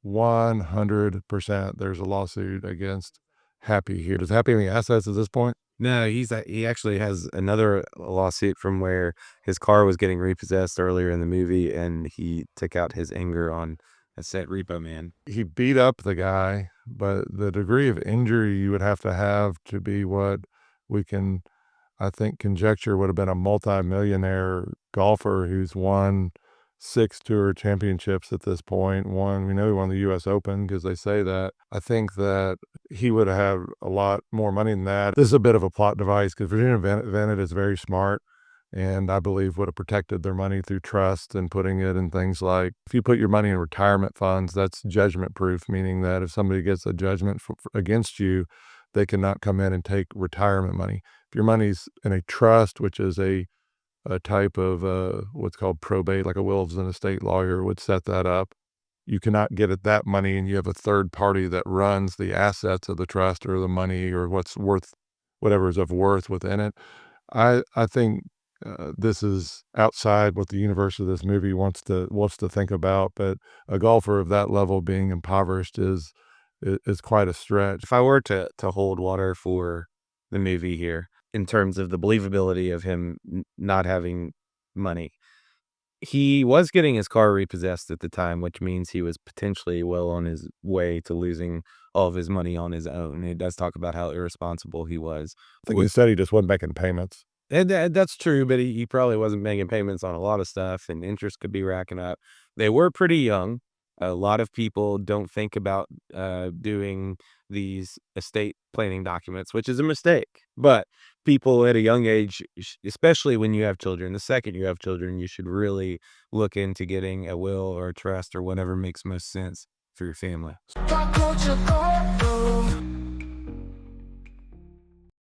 100% there's a lawsuit against Happy here. Does Happy have any assets at this point? No, he actually has another lawsuit from where his car was getting repossessed earlier in the movie, and he took out his anger on a set Repo Man. He beat up the guy, but the degree of injury you would have to be what we can, I think, conjecture would have been a multi-millionaire golfer who's won 6 tour championships at this point. We know he won the US Open because they say that. I think that he would have a lot more money than that. This is a bit of a plot device because Virginia Bennett is very smart and I believe would have protected their money through trust and putting it in things like, if you put your money in retirement funds, that's judgment proof, meaning that if somebody gets a judgment against you, they cannot come in and take retirement money. If your money's in a trust, which is a type of what's called probate, like a wills and estate lawyer would set that up, you cannot get at that money, and you have a third party that runs the assets of the trust or the money or what's worth, whatever is of worth within it. I think this is outside what the universe of this movie wants to think about, but a golfer of that level being impoverished is quite a stretch. If I were to hold water for the movie here in terms of the believability of him not having money, he was getting his car repossessed at the time, which means he was potentially well on his way to losing all of his money on his own. It does talk about how irresponsible he was. I think instead he just wasn't making payments. And that's true, but he probably wasn't making payments on a lot of stuff, and interest could be racking up. They were pretty young. A lot of people don't think about doing these estate planning documents, which is a mistake. But people at a young age, especially when you have children, the second you have children, you should really look into getting a will or a trust or whatever makes most sense for your family.